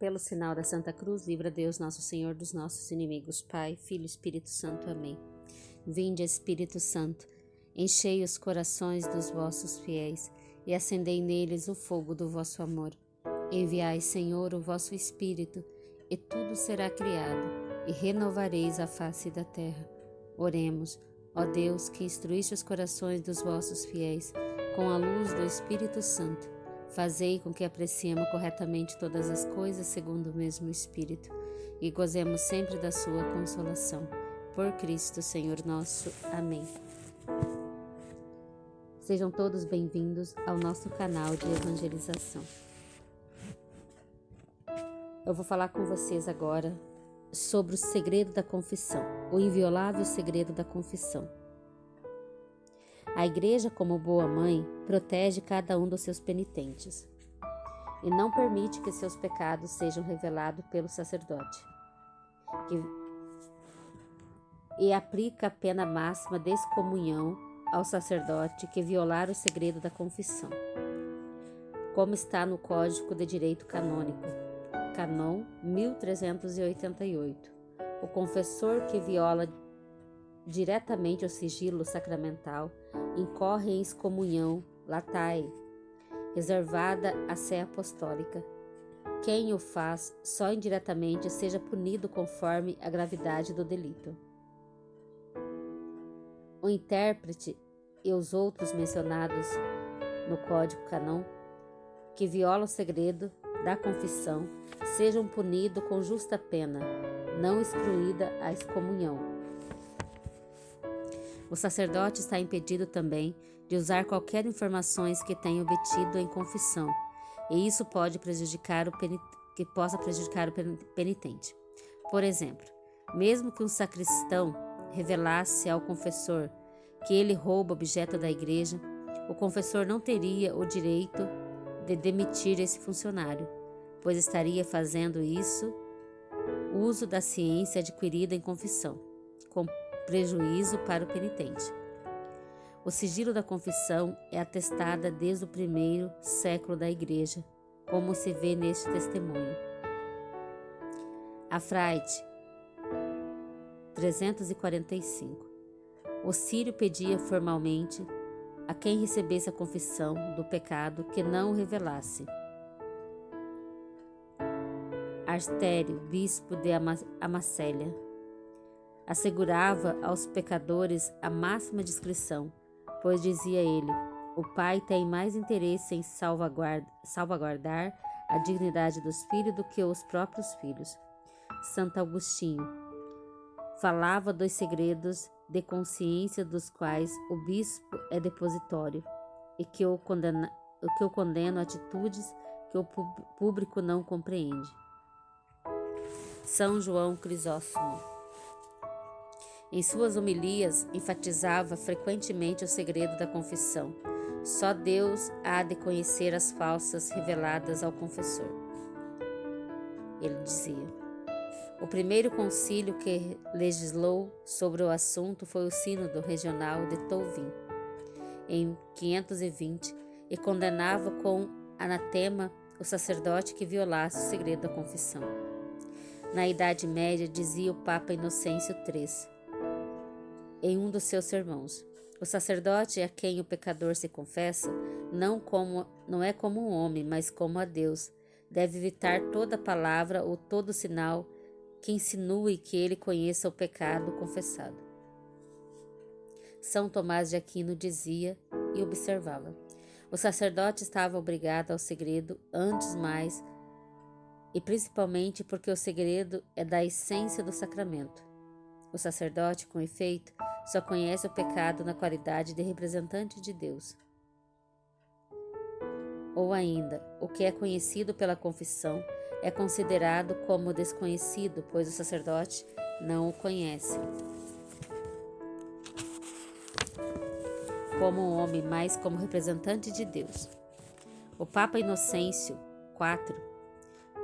Pelo sinal da Santa Cruz, livra Deus nosso Senhor dos nossos inimigos. Pai, Filho e Espírito Santo. Amém. Vinde, Espírito Santo, enchei os corações dos vossos fiéis e acendei neles o fogo do vosso amor. Enviai, Senhor, o vosso Espírito, e tudo será criado, e renovareis a face da terra. Oremos, ó Deus, que instruíste os corações dos vossos fiéis com a luz do Espírito Santo. Fazei com que apreciemos corretamente todas as coisas segundo o mesmo Espírito e gozemos sempre da sua consolação. Por Cristo, Senhor nosso. Amém. Sejam todos bem-vindos ao nosso canal de evangelização. Eu vou falar com vocês agora sobre o segredo da confissão, o inviolável segredo da confissão. A Igreja, como boa mãe, protege cada um dos seus penitentes e não permite que seus pecados sejam revelados pelo sacerdote, e aplica a pena máxima de excomunhão ao sacerdote que violar o segredo da confissão, como está no Código de Direito Canônico, Cânon 1388. O confessor que viola diretamente o sigilo sacramental incorre em excomunhão latae, reservada à sé apostólica. Quem o faz só indiretamente seja punido conforme a gravidade do delito. O intérprete e os outros mencionados no Código Cânon que violam o segredo da confissão sejam punidos com justa pena, não excluída a excomunhão. O sacerdote está impedido também de usar qualquer informações que tenha obtido em confissão, e isso pode prejudicar o penitente. Por exemplo, mesmo que um sacristão revelasse ao confessor que ele rouba objeto da igreja, o confessor não teria o direito de demitir esse funcionário, pois estaria fazendo uso da ciência adquirida em confissão, com prejuízo para o penitente. O sigilo da confissão é atestada desde o primeiro século da Igreja, como se vê neste testemunho. A Frade 345. O Sírio pedia formalmente a quem recebesse a confissão do pecado que não o revelasse. Artério, bispo de Amassélia, assegurava aos pecadores a máxima discrição, pois dizia ele: o pai tem mais interesse em salvaguardar a dignidade dos filhos do que os próprios filhos. Santo Agostinho falava dos segredos de consciência dos quais o bispo é depositório e que o condenam a atitudes que o público não compreende. São João Crisóstomo, em suas homilias, enfatizava frequentemente o segredo da confissão. Só Deus há de conhecer as falsas reveladas ao confessor. Ele dizia: o primeiro concílio que legislou sobre o assunto foi o Sínodo Regional de Toulon, em 520, e condenava com anatema o sacerdote que violasse o segredo da confissão. Na Idade Média, dizia o Papa Inocêncio III, em um dos seus sermões: o sacerdote a quem o pecador se confessa não é como um homem, mas como a Deus. Deve evitar toda palavra ou todo sinal que insinue que ele conheça o pecado confessado. São Tomás de Aquino dizia e observava: o sacerdote estava obrigado ao segredo antes mais e principalmente porque o segredo é da essência do sacramento. O sacerdote, com efeito, só conhece o pecado na qualidade de representante de Deus. Ou ainda, o que é conhecido pela confissão é considerado como desconhecido, pois o sacerdote não o conhece como um homem, mas como representante de Deus. O Papa Inocêncio IV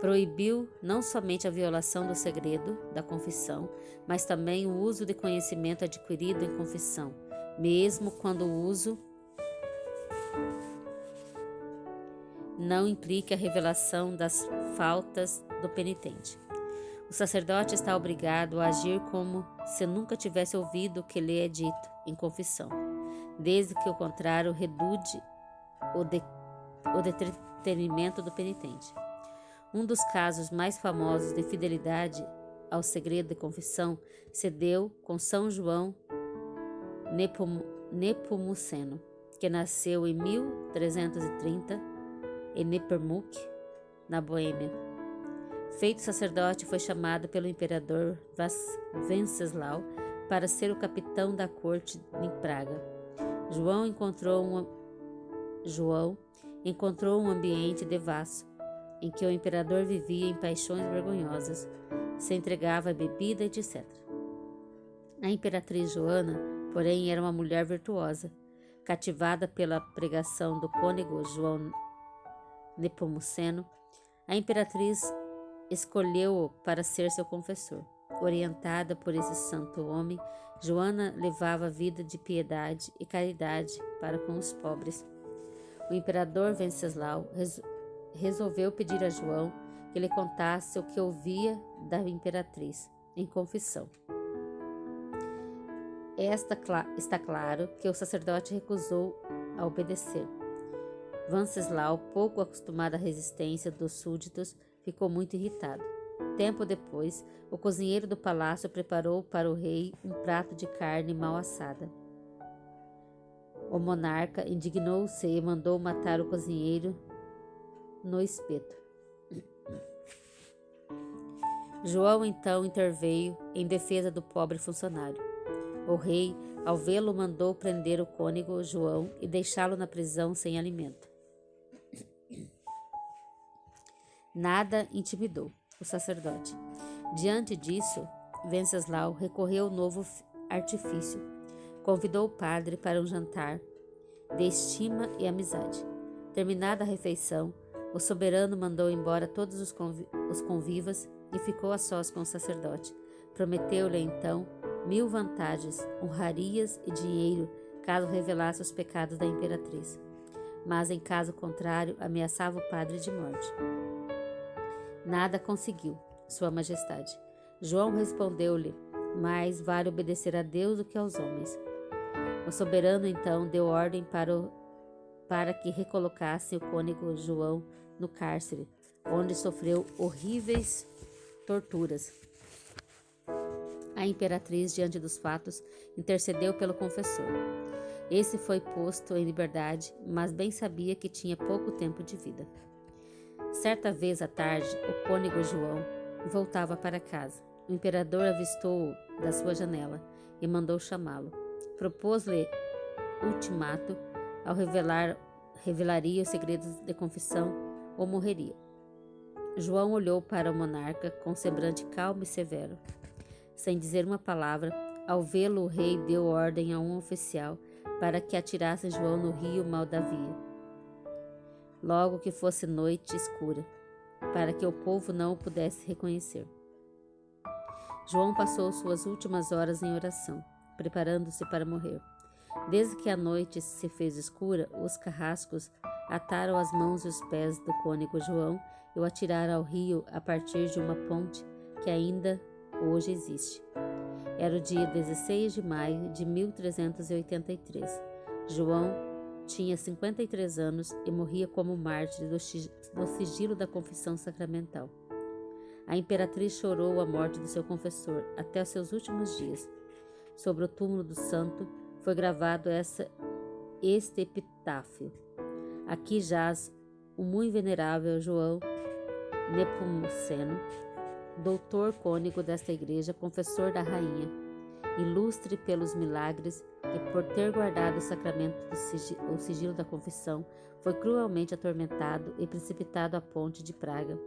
proibiu não somente a violação do segredo da confissão, mas também o uso de conhecimento adquirido em confissão, mesmo quando o uso não implique a revelação das faltas do penitente. O sacerdote está obrigado a agir como se nunca tivesse ouvido o que lhe é dito em confissão, desde que o contrário redude o detenimento do penitente. Um dos casos mais famosos de fidelidade ao segredo de confissão se deu com São João Nepomuceno, que nasceu em 1330 em Nepomuk, na Boêmia. Feito sacerdote, foi chamado pelo imperador Venceslau para ser o capitão da corte em Praga. João encontrou um ambiente devasso, em que o imperador vivia em paixões vergonhosas, se entregava à bebida, etc. A imperatriz Joana, porém, era uma mulher virtuosa. Cativada pela pregação do cônego João Nepomuceno, a imperatriz escolheu-o para ser seu confessor. Orientada por esse santo homem, Joana levava vida de piedade e caridade para com os pobres. O imperador Venceslau resolveu pedir a João que lhe contasse o que ouvia da imperatriz, em confissão. Está claro que o sacerdote recusou a obedecer. Venceslau, pouco acostumado à resistência dos súditos, ficou muito irritado. Tempo depois, o cozinheiro do palácio preparou para o rei um prato de carne mal assada. O monarca indignou-se e mandou matar o cozinheiro no espeto. João então interveio em defesa do pobre funcionário. O rei, ao vê-lo, mandou prender o cônego João e deixá-lo na prisão sem alimento. Nada intimidou o sacerdote. Diante disso, Venceslau recorreu ao novo artifício. Convidou o padre para um jantar de estima e amizade. Terminada a refeição, o soberano mandou embora todos os convivas e ficou a sós com o sacerdote. Prometeu-lhe então 1000 vantagens, honrarias e dinheiro caso revelasse os pecados da imperatriz. Mas, em caso contrário, ameaçava o padre de morte. Nada conseguiu, Sua Majestade. João respondeu-lhe: mais vale obedecer a Deus do que aos homens. O soberano então deu ordem para que recolocassem o cônego João no cárcere, onde sofreu horríveis torturas. A imperatriz, diante dos fatos, intercedeu pelo confessor. Esse foi posto em liberdade, mas bem sabia que tinha pouco tempo de vida. Certa vez à tarde, o cônego João voltava para casa. O imperador avistou-o da sua janela e mandou chamá-lo. Propôs-lhe ultimato: ao revelaria os segredos de confissão ou morreria. João olhou para o monarca com semblante calmo e severo. Sem dizer uma palavra, ao vê-lo, o rei deu ordem a um oficial para que atirassem João no rio Moldavia, logo que fosse noite escura, para que o povo não o pudesse reconhecer. João passou suas últimas horas em oração, preparando-se para morrer. Desde que a noite se fez escura, os carrascos ataram as mãos e os pés do cônego João e o atiraram ao rio a partir de uma ponte que ainda hoje existe. Era o dia 16 de maio de 1383. João tinha 53 anos e morria como mártir do sigilo da confissão sacramental. A imperatriz chorou a morte do seu confessor até os seus últimos dias. Sobre o túmulo do santo foi gravado este epitáfio: aqui jaz o muito venerável João Nepomuceno, doutor cônego desta igreja, confessor da rainha, ilustre pelos milagres e por ter guardado o sacramento do sigilo da confissão, foi cruelmente atormentado e precipitado à ponte de Praga,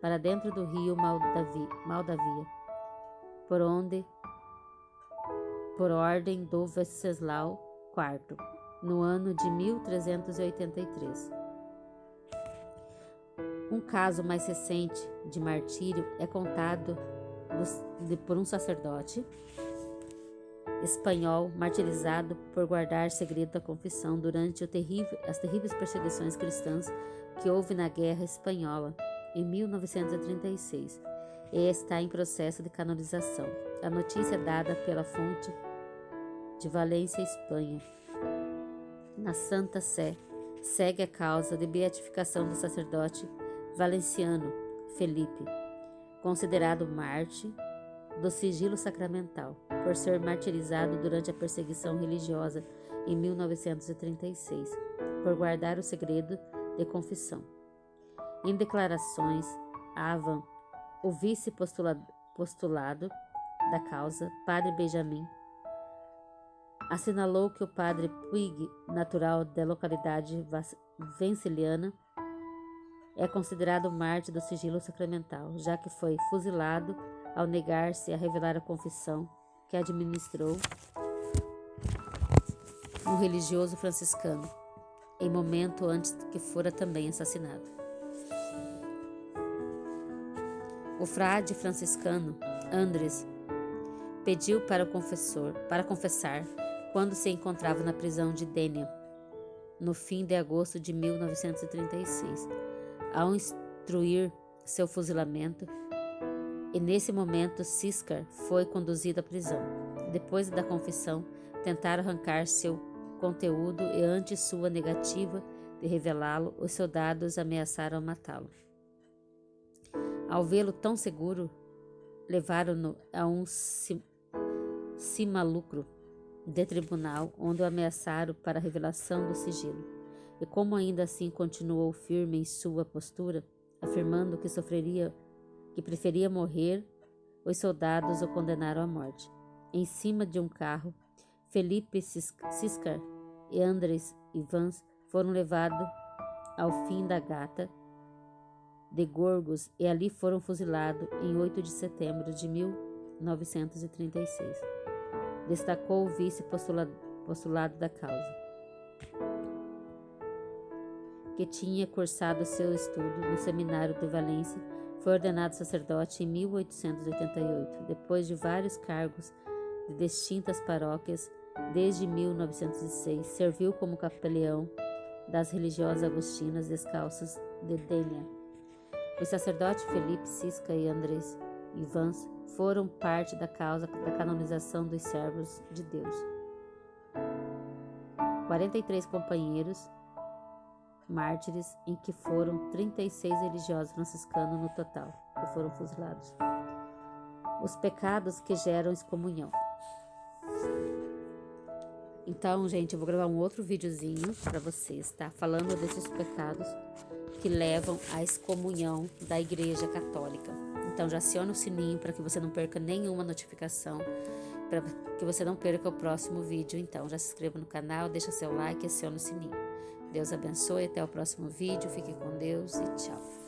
para dentro do rio Moldavia, por ordem do Venceslau IV, no ano de 1383. Um caso mais recente de martírio é contado por um sacerdote espanhol martirizado por guardar segredo da confissão durante as terríveis perseguições cristãs que houve na Guerra Espanhola em 1936 e está em processo de canonização. A notícia dada pela fonte de Valência, Espanha, na Santa Sé, segue a causa de beatificação do sacerdote valenciano Felipe, considerado mártir do sigilo sacramental, por ser martirizado durante a perseguição religiosa em 1936, por guardar o segredo de confissão. Em declarações, Avan, o vice-postulado da causa, Padre Benjamin, assinalou que o padre Puig, natural da localidade venciliana, é considerado mártir do sigilo sacramental, já que foi fuzilado ao negar-se a revelar a confissão que administrou um religioso franciscano, em momento antes que fora também assassinado. O frade franciscano Andrés pediu para confessar quando se encontrava na prisão de Dénia, no fim de agosto de 1936, ao instruir seu fuzilamento, e nesse momento Siscar foi conduzido à prisão. Depois da confissão, tentaram arrancar seu conteúdo e, ante sua negativa de revelá-lo, os soldados ameaçaram matá-lo. Ao vê-lo tão seguro, levaram-no a um simulacro de tribunal, onde o ameaçaram para a revelação do sigilo. E como ainda assim continuou firme em sua postura, afirmando que preferia morrer, os soldados o condenaram à morte. Em cima de um carro, Felipe Siscar e Andrés Ivans foram levados ao fim da gata de Gorgos e ali foram fuzilados em 8 de setembro de 1936. Destacou o vice-postulado da causa, que tinha cursado seu estudo no seminário de Valência. Foi ordenado sacerdote em 1888, depois de vários cargos de distintas paróquias. Desde 1906, serviu como capelão das religiosas agostinas descalças de Dénia. Os sacerdotes Felipe Siscar e Andrés Ivans foram parte da causa da canonização dos servos de Deus. 43 companheiros mártires, em que foram 36 religiosos franciscanos no total, que foram fuzilados. Os pecados que geram excomunhão. Então, gente, eu vou gravar um outro videozinho para vocês, tá? Falando desses pecados que levam à excomunhão da Igreja Católica. Então, já aciona o sininho para que você não perca nenhuma notificação, para que você não perca o próximo vídeo. Então, já se inscreva no canal, deixa seu like e aciona o sininho. Deus abençoe, até o próximo vídeo, fique com Deus e tchau.